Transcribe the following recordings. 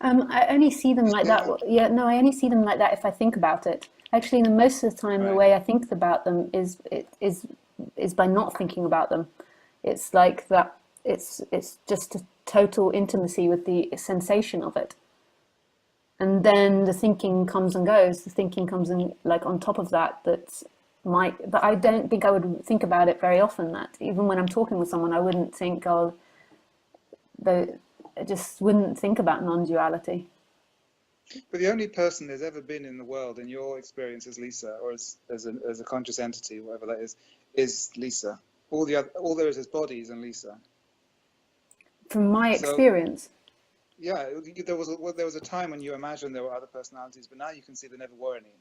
I only see them like that. Yeah. Yeah, no, I only see them like that if I think about it. Actually, the most of the time, the Right. way I think about them is by not thinking about them. It's like that. It's just a total intimacy with the sensation of it, and then the thinking comes and goes. The thinking comes in like on top of that. That might, but I don't think I would think about it very often. That even when I'm talking with someone, I wouldn't think, oh, the, I just wouldn't think about non-duality. But the only person there's ever been in the world, in your experience as Lisa, or as a conscious entity, whatever that is Lisa. All there is bodies and Lisa. From my So experience, yeah, there was a time when you imagined there were other personalities, but now you can see there never were any.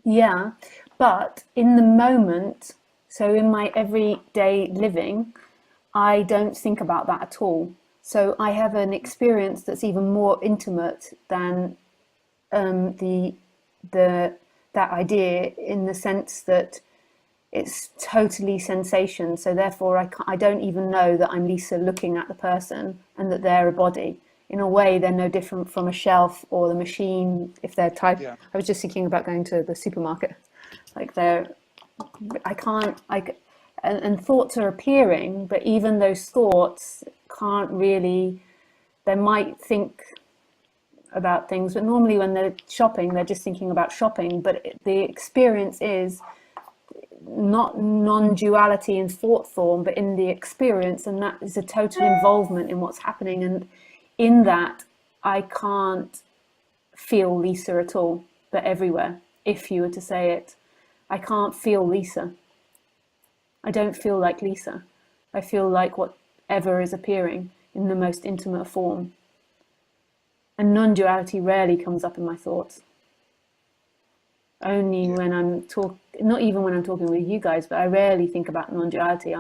yeah, but in the moment, so in my everyday living, I don't think about that at all. So I have an experience that's even more intimate than the that idea, in the sense that it's totally sensation. So therefore, I don't even know that I'm Lisa looking at the person and that they're a body. In a way, they're no different from a shelf or the machine. If they're type, Yeah, I was just thinking about going to the supermarket. Like they're, I can't, and thoughts are appearing, but even those thoughts can't really. They might think about things, but normally when they're shopping, they're just thinking about shopping. But the experience is not non-duality in thought form, but in the experience, and that is a total involvement in what's happening. And in that, I can't feel Lisa at all, but everywhere. If you were to say it, I can't feel Lisa. I don't feel like Lisa. I feel like whatever is appearing in the most intimate form. And non-duality rarely comes up in my thoughts. Only yeah. when not even when I'm talking with you guys, but I rarely think about non-duality.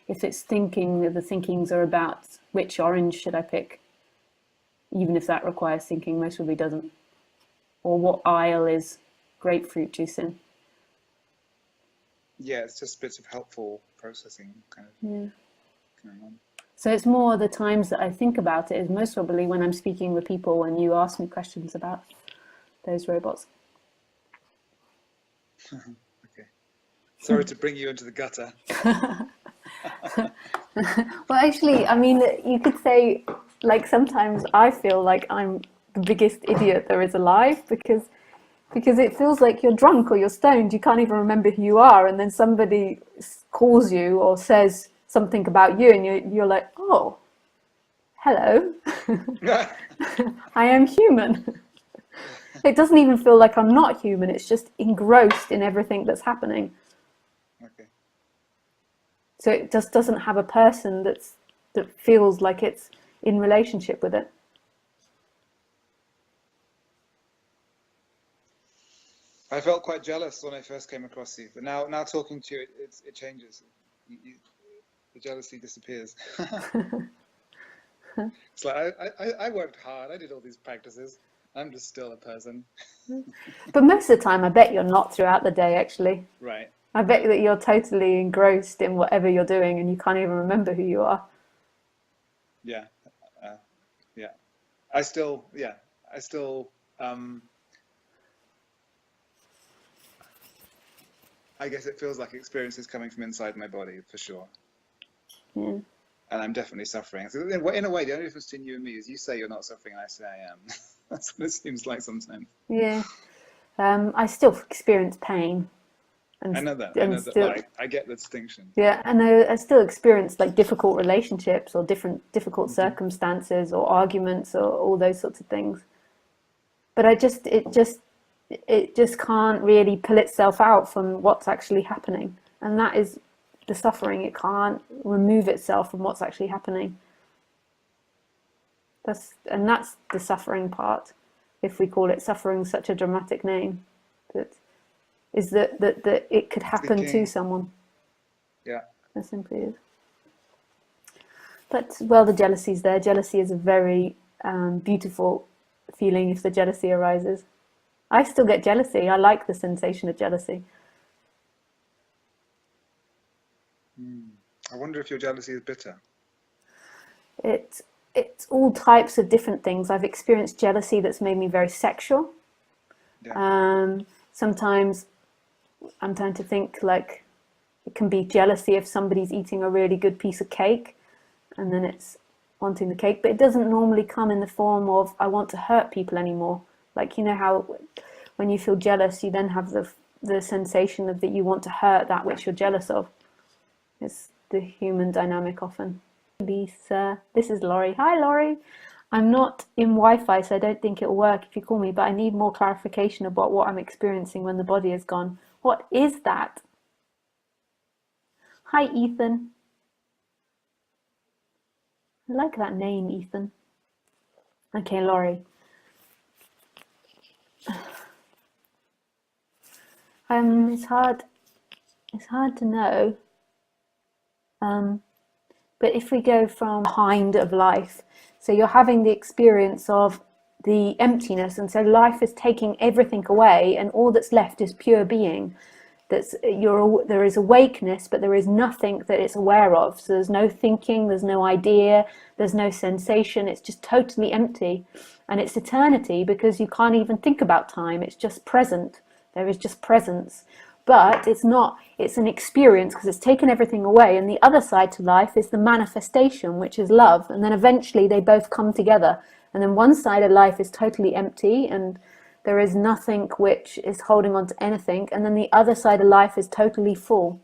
If it's thinking, the thinkings are about which orange should I pick, even if that requires thinking, most probably doesn't. Or what aisle is grapefruit juice in. Yeah, it's just bits of helpful processing kind of Yeah. going on. So it's more the times that I think about it is most probably when I'm speaking with people and you ask me questions about those robots. Okay. Sorry to bring you into the gutter. Well, actually, I mean, you could say, like, sometimes I feel like I'm the biggest idiot there is alive, because it feels like you're drunk or you're stoned, you can't even remember who you are, and then somebody calls you or says something about you, and you're like, oh, hello, I am human. It doesn't even feel like I'm not human, it's just engrossed in everything that's happening. Okay. So it just doesn't have a person that feels like it's in relationship with it. I felt quite jealous when I first came across you, but now talking to you, it changes. The jealousy disappears. It's like I worked hard. I did all these practices. I'm just still a person. But most of the time, I bet you're not throughout the day, actually. Right. I bet that you're totally engrossed in whatever you're doing and you can't even remember who you are. Yeah. Uh, yeah. I still, yeah. I still, I guess it feels like experiences coming from inside my body for sure. Yeah. And I'm definitely suffering. So in a way, the only difference between you and me is you say you're not suffering and I say I am. That's what it seems like sometimes. Yeah. I still experience pain and I know that. I and know that. still, Like, I get the distinction. yeah, and I still experience like difficult relationships or difficult Hmm. circumstances or arguments or all those sorts of things. But it just can't really pull itself out from what's actually happening, and that is the suffering. It can't remove itself from what's actually happening. That's the suffering part, if we call it suffering such a dramatic name, that is that it could happen to Thinking, someone. yeah. That simply is. But well, the jealousy's there. Jealousy is a very beautiful feeling if the jealousy arises. I still get jealousy. I like the sensation of jealousy. Hmm. I wonder if your jealousy is bitter. It it's all types of different things. I've experienced jealousy that's made me very sexual. Yeah. Sometimes I'm trying to think, like, it can be jealousy if somebody's eating a really good piece of cake, and then it's wanting the cake, but it doesn't normally come in the form of I want to hurt people anymore. Like, you know how when you feel jealous, you then have the sensation of that you want to hurt that which you're jealous of. It's the human dynamic often. Lisa, this is Laurie. Hi, Laurie. I'm not in Wi-Fi, so I don't think it'll work if you call me, but I need more clarification about what I'm experiencing when the body is gone. What is that? Hi, Ethan. I like that name, Ethan. Okay, Laurie. It's hard to know. But if we go from behind of life, so you're having the experience of the emptiness, and so life is taking everything away, and all that's left is pure being. There is awakeness, but there is nothing that it's aware of. So there's no thinking, there's no idea, there's no sensation. It's just totally empty, and it's eternity because you can't even think about time. It's just present. There is just presence. But it's not, it's an experience because it's taken everything away. And the other side to life is the manifestation, which is love. And then eventually they both come together. And then one side of life is totally empty and there is nothing which is holding on to anything. And then the other side of life is totally full.